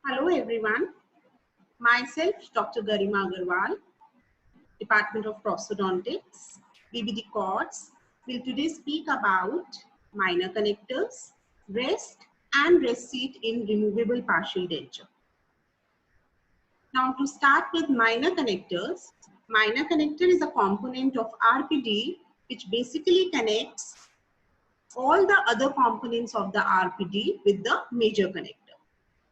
Hello everyone, myself Dr. Garima Agarwal, Department of Prosthodontics, BBDCODS, will today speak about minor connectors, rest and rest seat in removable partial denture. Now to start with minor connector is a component of RPD which basically connects all the other components of the RPD with the major connector.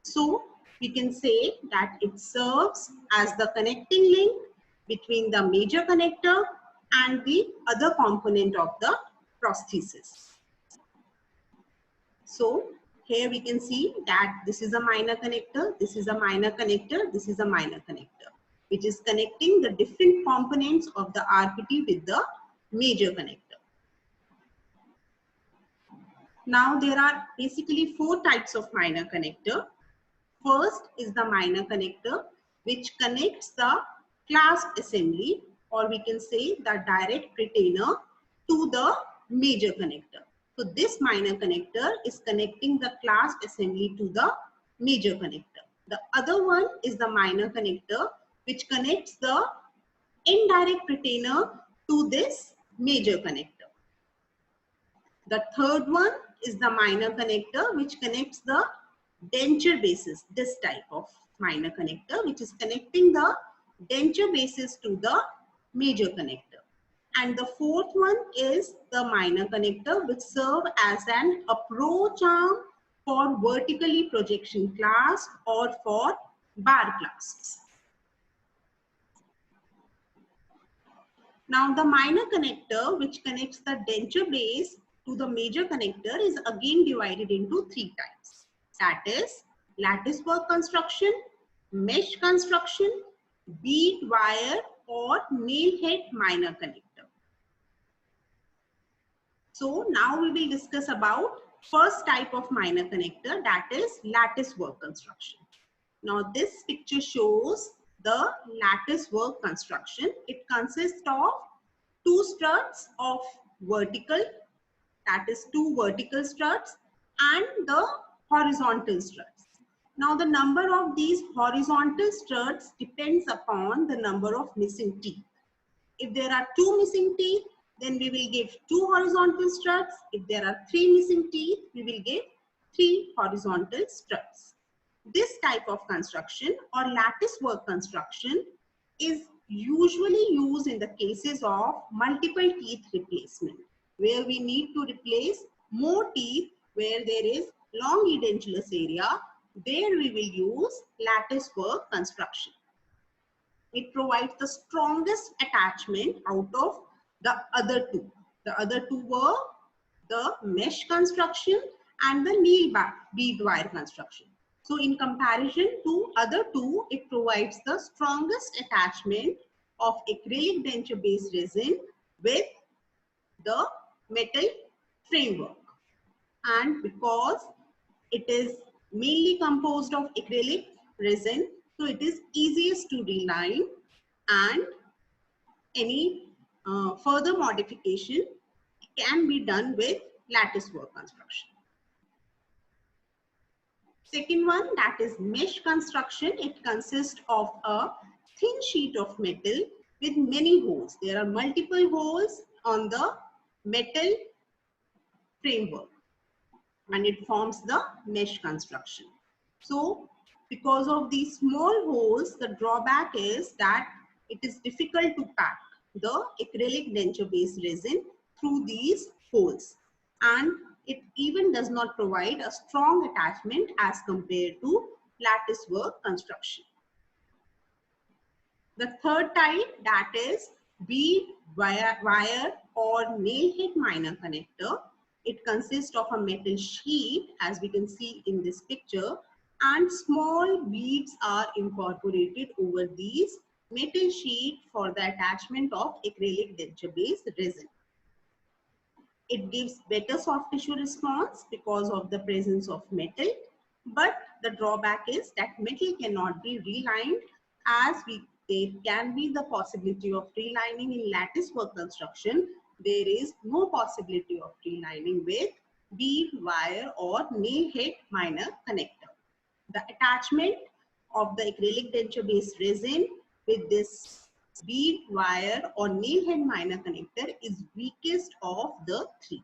So we can say that it serves as the connecting link between the major connector and the other component of the prosthesis. So here we can see that this is a minor connector, this is a minor connector, this is a minor connector, which is connecting the different components of the RPD with the major connector. Now there are basically four types of minor connector. First is the minor connector, which connects the clasp assembly, or we can say the direct retainer, to the major connector. So this minor connector is connecting the clasp assembly to the major connector. The other one is the minor connector, which connects the indirect retainer to this major connector. The third one is the minor connector, which connects the denture bases, this type of minor connector, which is connecting the denture bases to the major connector. And the fourth one is the minor connector, which serve as an approach arm for vertically projection clasp or for bar clasps. Now the minor connector, which connects the denture base to the major connector, is again divided into three types. That is lattice work construction, mesh construction, bead wire or nail head minor connector. So now we will discuss about first type of minor connector, that is lattice work construction. Now this picture shows the lattice work construction. It consists of two struts of vertical, that is two vertical struts, and the horizontal struts. Now the number of these horizontal struts depends upon the number of missing teeth. If there are two missing teeth, then we will give two horizontal struts. If there are three missing teeth, we will give three horizontal struts. This type of construction or lattice work construction is usually used in the cases of multiple teeth replacement, where we need to replace more teeth where there is long edentulous area. There we will use lattice work construction. It provides the strongest attachment out of the other two. The other two were the mesh construction and the nail bead wire construction. So in comparison to other two, it provides the strongest attachment of acrylic denture based resin with the metal framework. And because it is mainly composed of acrylic resin, so it is easiest to reline, and any further modification can be done with lattice work construction. Second one, that is mesh construction. It consists of a thin sheet of metal with many holes. There are multiple holes on the metal framework, and it forms the mesh construction. So because of these small holes, the drawback is that it is difficult to pack the acrylic denture based resin through these holes, and it even does not provide a strong attachment as compared to lattice work construction. The third type, that is bead wire or nail head minor connector. It consists of a metal sheet, as we can see in this picture, and small beads are incorporated over these metal sheet for the attachment of acrylic denture based resin. It gives better soft tissue response because of the presence of metal, but the drawback is that metal cannot be relined, as there can be the possibility of relining in lattice work construction. There is no possibility of relining with bead wire or nail head minor connector. The attachment of the acrylic denture based resin with this bead wire or nail head minor connector is weakest of the three.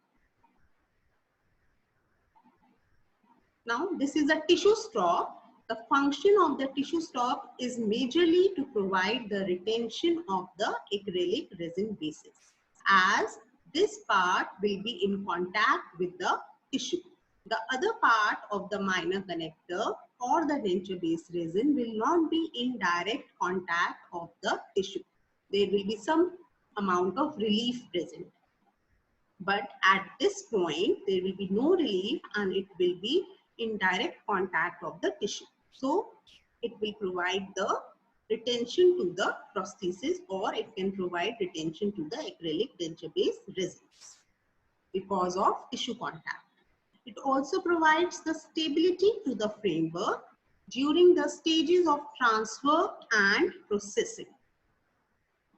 Now this is a tissue stop. The function of the tissue stop is majorly to provide the retention of the acrylic resin bases, as this part will be in contact with the tissue. The other part of the minor connector or the denture based resin will not be in direct contact of the tissue. There will be some amount of relief present. But at this point, there will be no relief and it will be in direct contact of the tissue. So it will provide the retention to the prosthesis, or it can provide retention to the acrylic denture based resins because of tissue contact. It also provides the stability to the framework during the stages of transfer and processing.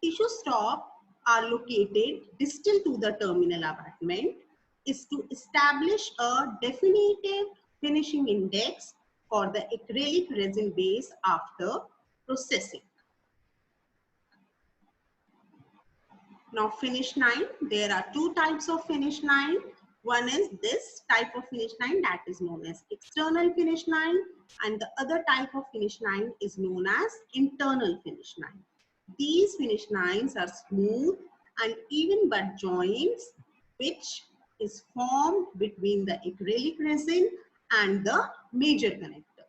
Tissue stops are located distal to the terminal abutment is to establish a definitive finishing index for the acrylic resin base after processing. Now finish line, there are two types of finish line. One is this type of finish line that is known as external finish line, and the other type of finish line is known as internal finish line. These finish lines are smooth and even butt joints which is formed between the acrylic resin and the major connector.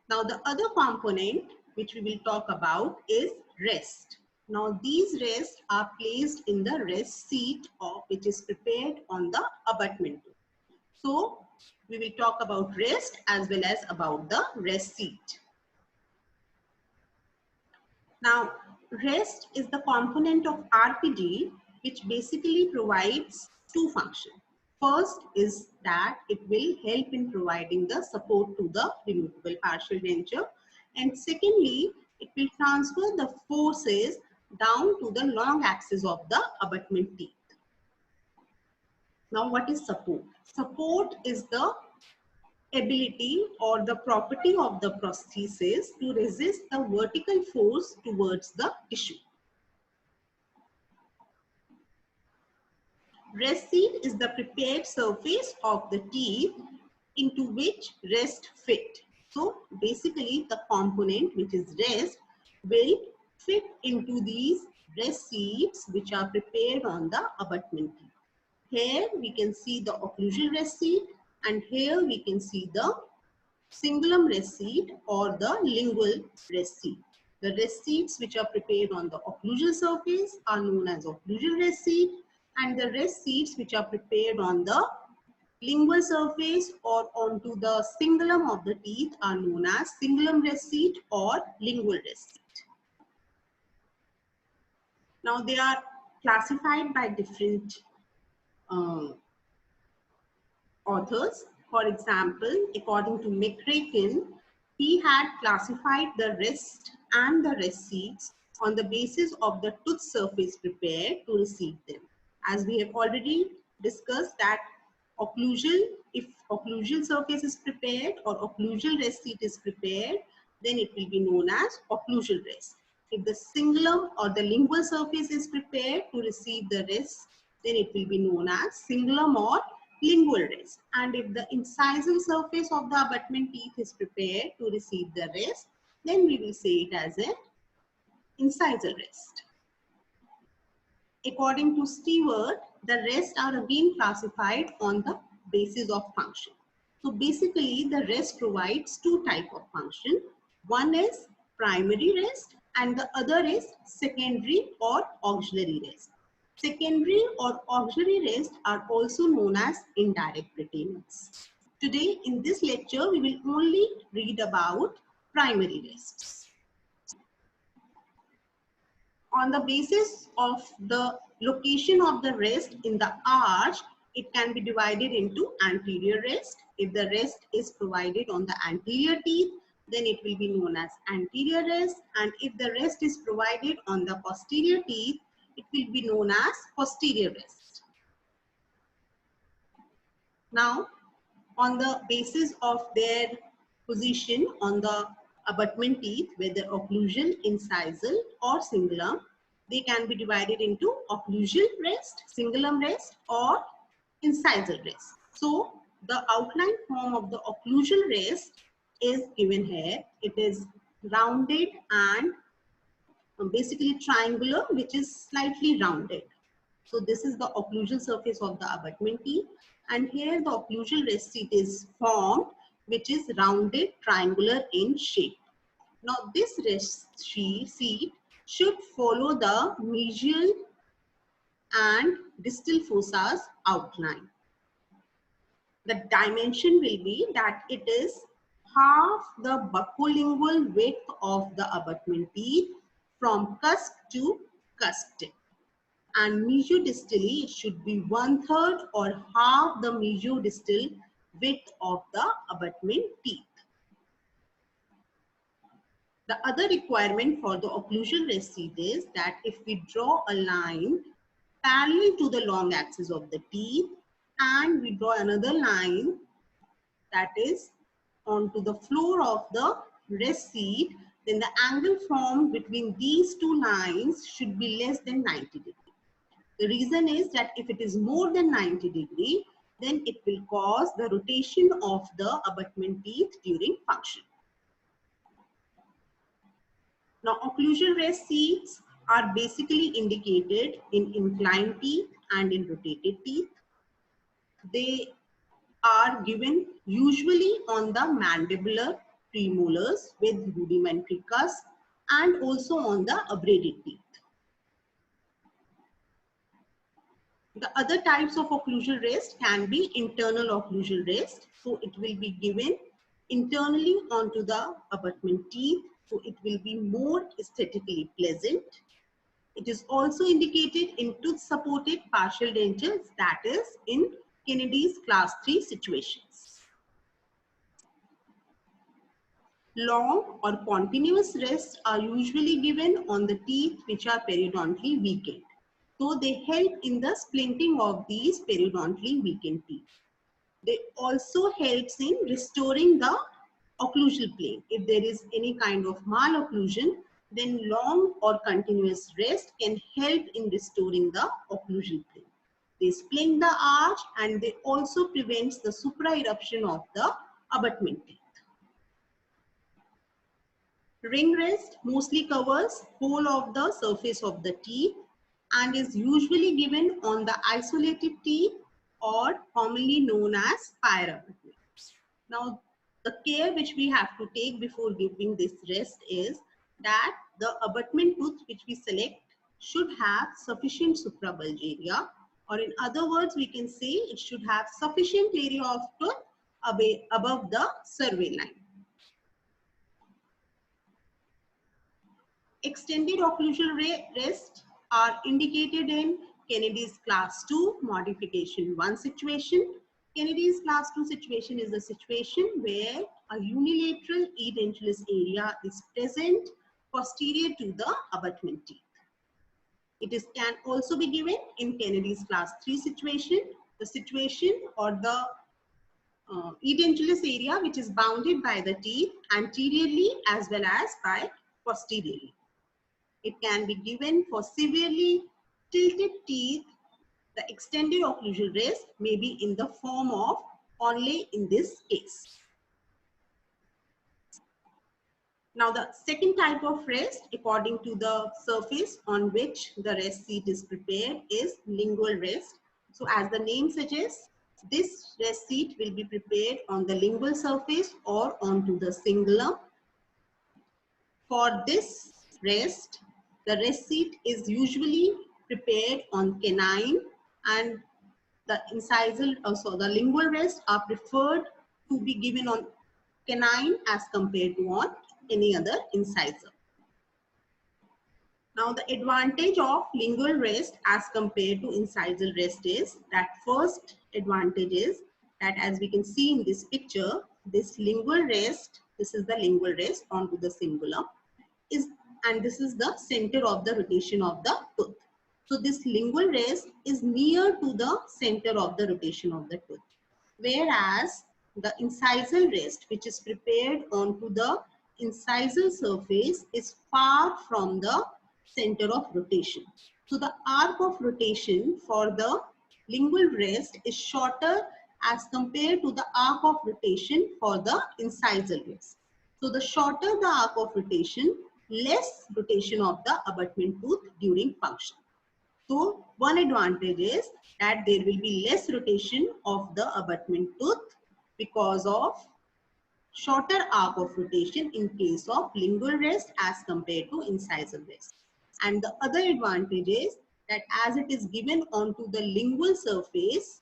Now the other component which we will talk about is rest. Now these rests are placed in the rest seat of which is prepared on the abutment. So we will talk about rest as well as about the rest seat. Now rest is the component of RPD which basically provides two functions. First is that it will help in providing the support to the removable partial denture, and secondly it will transfer the forces down to the long axis of the abutment teeth. Now what is support? Support is the ability or the property of the prosthesis to resist the vertical force towards the tissue. Rest seat is the prepared surface of the teeth into which rest fit. So basically the component which is rest will fit into these rest seats which are prepared on the abutment teeth. Here we can see the occlusal rest seat, and here we can see the cingulum rest seat or the lingual rest seat. The rest seats which are prepared on the occlusal surface are known as occlusal rest seat, and the rest seats which are prepared on the lingual surface or onto the cingulum of the teeth are known as cingulum rest seat or lingual rest seat. Now they are classified by different authors. For example, according to McCracken, he had classified the rest and the rest seats on the basis of the tooth surface prepared to receive them. As we have already discussed that occlusal, if occlusal surface is prepared or occlusal rest seat is prepared, then it will be known as occlusal rest. If the cingulum or the lingual surface is prepared to receive the rest, then it will be known as cingulum or lingual rest. And if the incisal surface of the abutment teeth is prepared to receive the rest, then we will say it as an incisal rest. According to Stewart, the rests are again classified on the basis of function. So basically the rest provides two types of function. One is primary rest and the other is secondary or auxiliary rest. Secondary or auxiliary rest are also known as indirect retainers. Today in this lecture we will only read about primary rests. On the basis of the location of the rest in the arch, it can be divided into anterior rest. If the rest is provided on the anterior teeth, then it will be known as anterior rest. And if the rest is provided on the posterior teeth, it will be known as posterior rest. Now, on the basis of their position on the abutment teeth, whether occlusal, incisal or cingulum. They can be divided into occlusal rest, cingulum rest or incisal rest. So the outline form of the occlusal rest is given here. It is rounded and basically triangular, which is slightly rounded. So this is the occlusal surface of the abutment teeth, and here the occlusal rest seat is formed, which is rounded triangular in shape. Now this rest seat should follow the mesial and distal fossas outline. The dimension will be that it is half the buccolingual width of the abutment teeth from cusp to cusp tip. And mesiodistally, it should be 1/3 or half the mesiodistal width of the abutment teeth. The other requirement for the occlusal rest seat is that if we draw a line parallel to the long axis of the teeth and we draw another line that is onto the floor of the rest seat, then the angle formed between these two lines should be less than 90 degrees. The reason is that if it is more than 90 degrees, then it will cause the rotation of the abutment teeth during function. Now, occlusal rest seats are basically indicated in inclined teeth and in rotated teeth. They are given usually on the mandibular premolars with rudimentary cusp and also on the abraded teeth. The other types of occlusal rest can be internal occlusal rest. So it will be given internally onto the abutment teeth. So it will be more aesthetically pleasant. It is also indicated in tooth supported partial dentures, that is in Kennedy's class 3 situations. Long or continuous rests are usually given on the teeth which are periodontally weakened. So they help in the splinting of these periodontally weakened teeth. They also helps in restoring the occlusal plane. If there is any kind of malocclusion, then long or continuous rest can help in restoring the occlusal plane. They splint the arch and they also prevents the supra-eruption of the abutment teeth. Ring rest mostly covers whole of the surface of the teeth and is usually given on the isolated teeth or commonly known as spire abutment. Now, the care which we have to take before giving this rest is that the abutment tooth which we select should have sufficient suprabulge area, or in other words, we can say it should have sufficient area of tooth above the survey line. Extended occlusal rest are indicated in Kennedy's class 2 modification 1 situation. Kennedy's class 2 situation is a situation where a unilateral edentulous area is present posterior to the abutment teeth. It can also be given in Kennedy's class 3 situation, the situation or the edentulous area which is bounded by the teeth anteriorly as well as by posteriorly. It can be given for severely tilted teeth. The extended occlusal rest may be in the form of onlay in this case. Now the second type of rest according to the surface on which the rest seat is prepared is lingual rest. So as the name suggests, this rest seat will be prepared on the lingual surface or onto the cingulum. For this rest, the rest seat is usually prepared on canine and the incisal, also the lingual rest are preferred to be given on canine as compared to on any other incisor. Now the advantage of lingual rest as compared to incisal rest is that first advantage is that as we can see in this picture, this lingual rest, this is the lingual rest onto the cingulum and this is the center of the rotation of the tooth. So this lingual rest is near to the center of the rotation of the tooth. Whereas the incisal rest, which is prepared onto the incisal surface, is far from the center of rotation. So the arc of rotation for the lingual rest is shorter as compared to the arc of rotation for the incisal rest. So the shorter the arc of rotation, less rotation of the abutment tooth during function. So one advantage is that there will be less rotation of the abutment tooth because of shorter arc of rotation in case of lingual rest as compared to incisal rest. And the other advantage is that as it is given onto the lingual surface,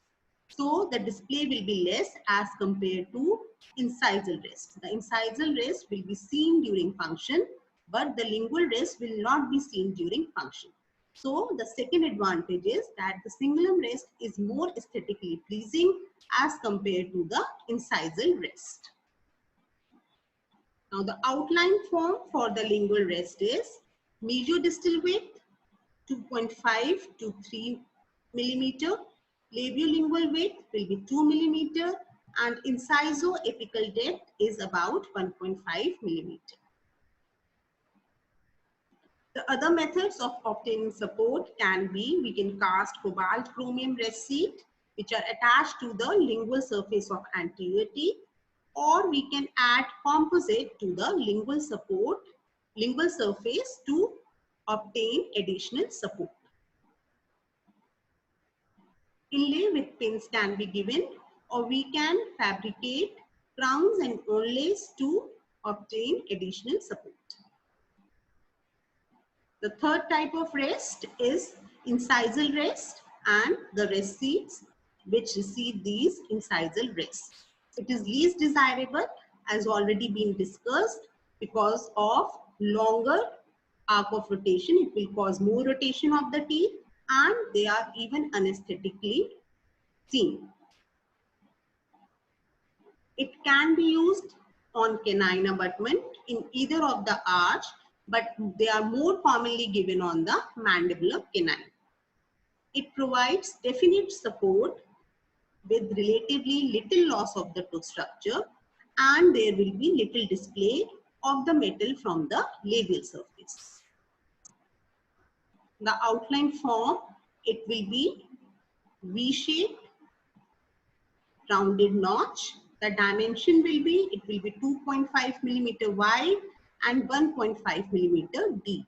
so the display will be less as compared to incisal rest. The incisal rest will be seen during function, but the lingual rest will not be seen during function. So the second advantage is that the cingulum rest is more aesthetically pleasing as compared to the incisal rest. Now the outline form for the lingual rest is mesiodistal width 2.5 to 3 millimeter, labiolingual width will be 2 millimeter, and inciso-apical depth is about 1.5 millimeter. The other methods of obtaining support can be, we can cast cobalt chromium rest seat which are attached to the lingual surface of anterior teeth, or we can add composite to the lingual surface to obtain additional support. Inlay with pins can be given, or we can fabricate crowns and onlays to obtain additional support. The third type of rest is incisal rest and the rest seats which receive these incisal rests. It is least desirable, as already been discussed, because of longer arc of rotation. It will cause more rotation of the teeth and they are even anesthetically seen. It can be used on canine abutment in either of the arch, but they are more commonly given on the mandibular canine. It provides definite support with relatively little loss of the tooth structure, and there will be little display of the metal from the labial surface. The outline form, it will be V-shaped, rounded notch. The dimension will be, it will be 2.5 millimeter wide and 1.5 millimeter deep.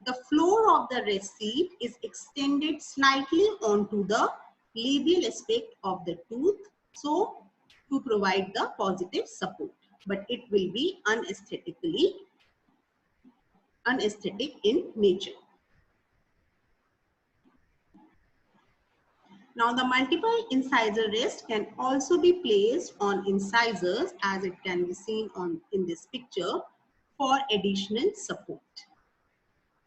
The floor of the rest seat is extended slightly onto the labial aspect of the tooth, so to provide the positive support, but it will be unaesthetic in nature. Now the multiple incisor rest can also be placed on incisors, as it can be seen in this picture, for additional support.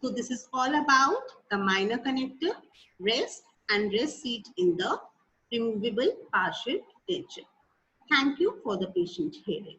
So this is all about the minor connector, rest and rest seat in the removable partial denture. Thank you for the patient hearing.